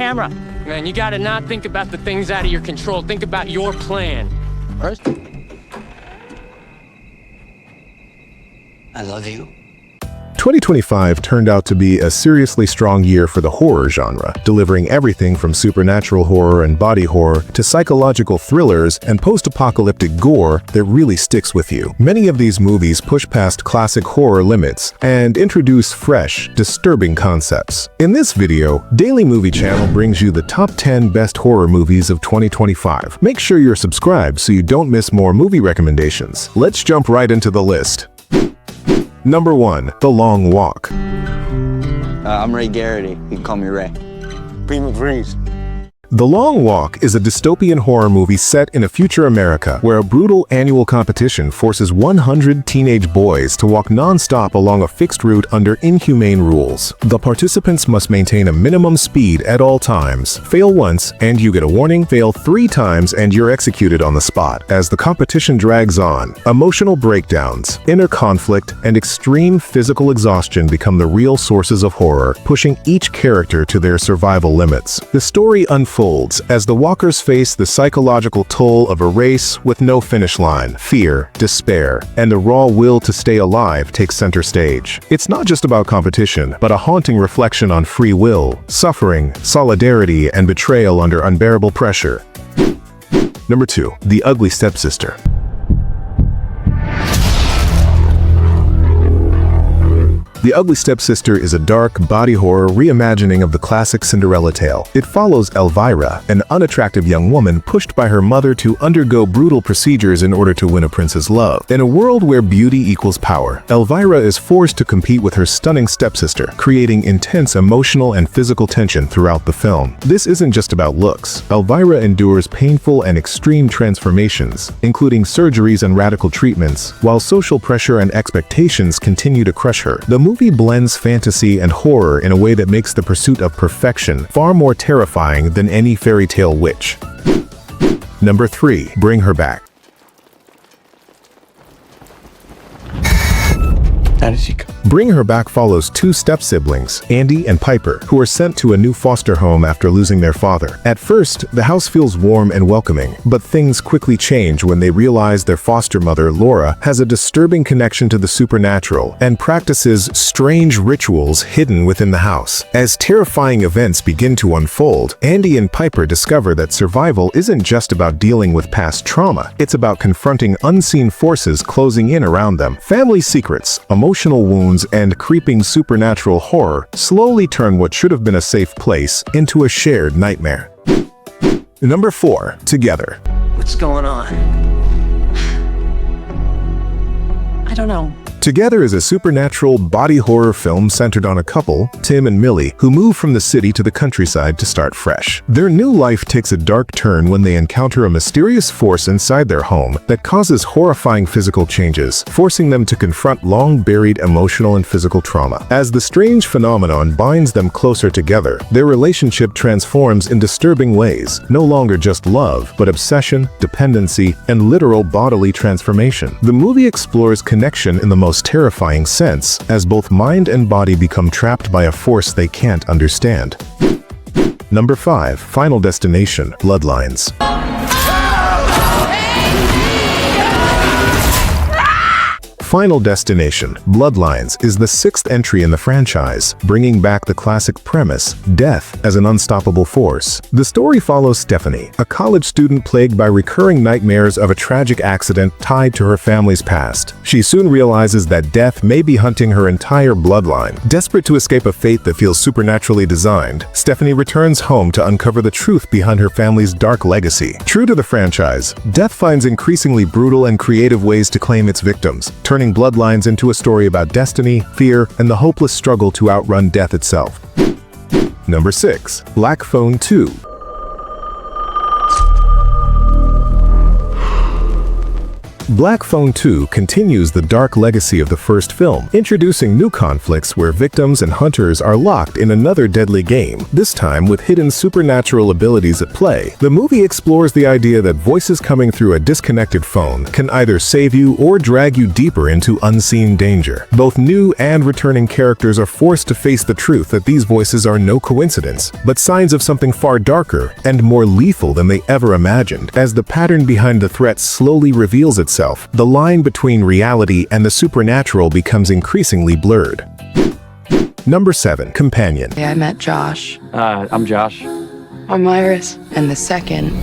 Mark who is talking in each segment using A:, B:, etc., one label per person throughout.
A: camera. Man, you gotta not think about the things out of your control. Think about your plan. First,
B: I love you.
C: 2025 turned out to be a seriously strong year for the horror genre, delivering everything from supernatural horror and body horror to psychological thrillers and post-apocalyptic gore that really sticks with you. Many of these movies push past classic horror limits and introduce fresh, disturbing concepts. In this video, Daily Movie Channel brings you the top 10 best horror movies of 2025. Make sure you're subscribed so you don't miss more movie recommendations. Let's jump right into the list. Number 1. The Long Walk.
B: I'm Ray Garrity. You can call me Ray.
A: Prima Breeze.
C: The Long Walk is a dystopian horror movie set in a future America where a brutal annual competition forces 100 teenage boys to walk non-stop along a fixed route under inhumane rules. The participants must maintain a minimum speed at all times. Fail once and you get a warning. Fail 3 times and you're executed on the spot. As the competition drags on, emotional breakdowns, inner conflict, and extreme physical exhaustion become the real sources of horror, pushing each character to their survival limits. The story unfolds as the walkers face the psychological toll of a race with no finish line. Fear, despair, and the raw will to stay alive takes center stage. It's not just about competition, but a haunting reflection on free will, suffering, solidarity, and betrayal under unbearable pressure. Number 2. The Ugly Stepsister. The Ugly Stepsister is a dark, body horror reimagining of the classic Cinderella tale. It follows Elvira, an unattractive young woman pushed by her mother to undergo brutal procedures in order to win a prince's love. In a world where beauty equals power, Elvira is forced to compete with her stunning stepsister, creating intense emotional and physical tension throughout the film. This isn't just about looks. Elvira endures painful and extreme transformations, including surgeries and radical treatments, while social pressure and expectations continue to crush her. The movie blends fantasy and horror in a way that makes the pursuit of perfection far more terrifying than any fairy tale witch. Number 3. Bring Her Back.
B: How did she come?
C: Bring Her Back follows 2 step-siblings, Andy and Piper, who are sent to a new foster home after losing their father. At first, the house feels warm and welcoming, but things quickly change when they realize their foster mother, Laura, has a disturbing connection to the supernatural and practices strange rituals hidden within the house. As terrifying events begin to unfold, Andy and Piper discover that survival isn't just about dealing with past trauma, it's about confronting unseen forces closing in around them. Family secrets, emotional wounds, and creeping supernatural horror slowly turn what should have been a safe place into a shared nightmare. Number 4. Together.
A: What's going on? I don't know.
C: Together is a supernatural body horror film centered on a couple, Tim and Millie, who move from the city to the countryside to start fresh. Their new life takes a dark turn when they encounter a mysterious force inside their home that causes horrifying physical changes, forcing them to confront long-buried emotional and physical trauma. As the strange phenomenon binds them closer together, their relationship transforms in disturbing ways, no longer just love, but obsession, dependency, and literal bodily transformation. The movie explores connection in the most terrifying sense, as both mind and body become trapped by a force they can't understand. Number 5. Final Destination: Bloodlines. Final Destination: Bloodlines is the 6th entry in the franchise, bringing back the classic premise, death as an unstoppable force. The story follows Stephanie, a college student plagued by recurring nightmares of a tragic accident tied to her family's past. She soon realizes that death may be hunting her entire bloodline. Desperate to escape a fate that feels supernaturally designed, Stephanie returns home to uncover the truth behind her family's dark legacy. True to the franchise, death finds increasingly brutal and creative ways to claim its victims, turning Bloodlines into a story about destiny, fear, and the hopeless struggle to outrun death itself. Number 6. Black Phone 2. Black Phone 2 continues the dark legacy of the first film, introducing new conflicts where victims and hunters are locked in another deadly game, this time with hidden supernatural abilities at play. The movie explores the idea that voices coming through a disconnected phone can either save you or drag you deeper into unseen danger. Both new and returning characters are forced to face the truth that these voices are no coincidence, but signs of something far darker and more lethal than they ever imagined. As the pattern behind the threat slowly reveals itself, the line between reality and the supernatural becomes increasingly blurred. Number 7. Companion.
D: I met Josh.
A: I'm Josh.
D: I'm Iris. And the second.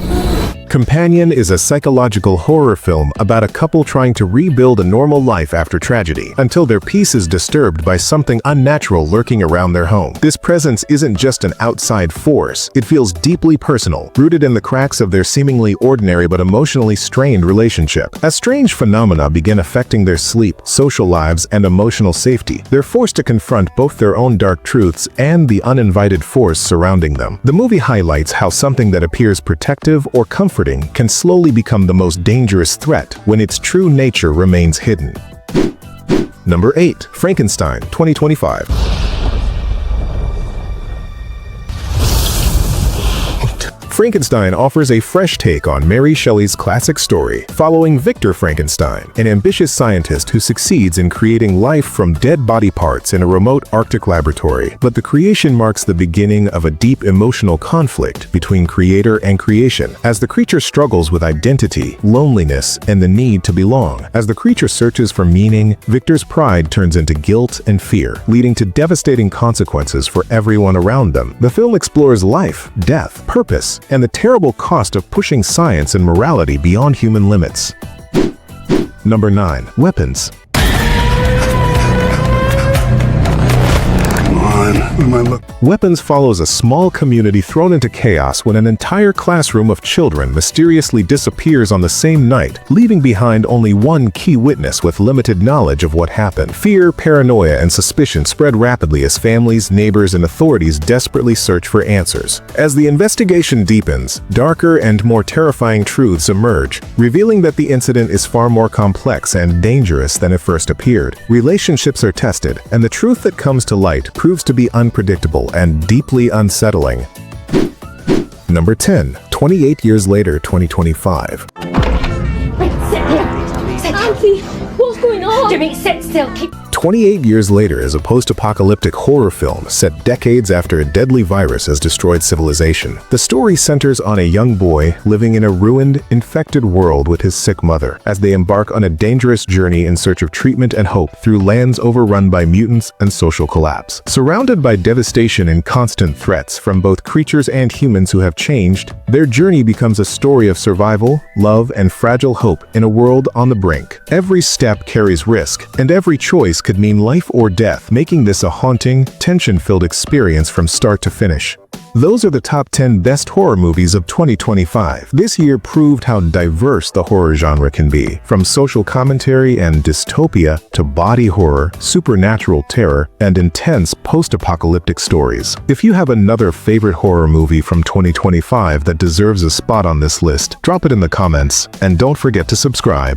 C: Companion is a psychological horror film about a couple trying to rebuild a normal life after tragedy, until their peace is disturbed by something unnatural lurking around their home. This presence isn't just an outside force, it feels deeply personal, rooted in the cracks of their seemingly ordinary but emotionally strained relationship. As strange phenomena begin affecting their sleep, social lives, and emotional safety, they're forced to confront both their own dark truths and the uninvited force surrounding them. The movie highlights how something that appears protective or comforting can slowly become the most dangerous threat when its true nature remains hidden. Number 8. Frankenstein, 2025. Frankenstein offers a fresh take on Mary Shelley's classic story, following Victor Frankenstein, an ambitious scientist who succeeds in creating life from dead body parts in a remote Arctic laboratory. But the creation marks the beginning of a deep emotional conflict between creator and creation, as the creature struggles with identity, loneliness, and the need to belong. As the creature searches for meaning, Victor's pride turns into guilt and fear, leading to devastating consequences for everyone around them. The film explores life, death, purpose, and the terrible cost of pushing science and morality beyond human limits. Number 9. Weapons. Weapons follows a small community thrown into chaos when an entire classroom of children mysteriously disappears on the same night, leaving behind only one key witness with limited knowledge of what happened. Fear, paranoia, and suspicion spread rapidly as families, neighbors, and authorities desperately search for answers. As the investigation deepens, darker and more terrifying truths emerge, revealing that the incident is far more complex and dangerous than it first appeared. Relationships are tested, and the truth that comes to light proves to be unpredictable and deeply unsettling. Number 10. 28 Years Later, 2025.
E: Wait, sit here. Alfie, what's going on? Jimmy, sit still.
C: 28 Years Later is a post-apocalyptic horror film set decades after a deadly virus has destroyed civilization. The story centers on a young boy living in a ruined, infected world with his sick mother, as they embark on a dangerous journey in search of treatment and hope through lands overrun by mutants and social collapse. Surrounded by devastation and constant threats from both creatures and humans who have changed, their journey becomes a story of survival, love, and fragile hope in a world on the brink. Every step carries risk, and every choice could mean life or death, making this a haunting, tension-filled experience from start to finish. Those are the top 10 best horror movies of 2025. This year proved how diverse the horror genre can be, from social commentary and dystopia to body horror, supernatural terror, and intense post-apocalyptic stories. If you have another favorite horror movie from 2025 that deserves a spot on this list, drop it in the comments, and don't forget to subscribe.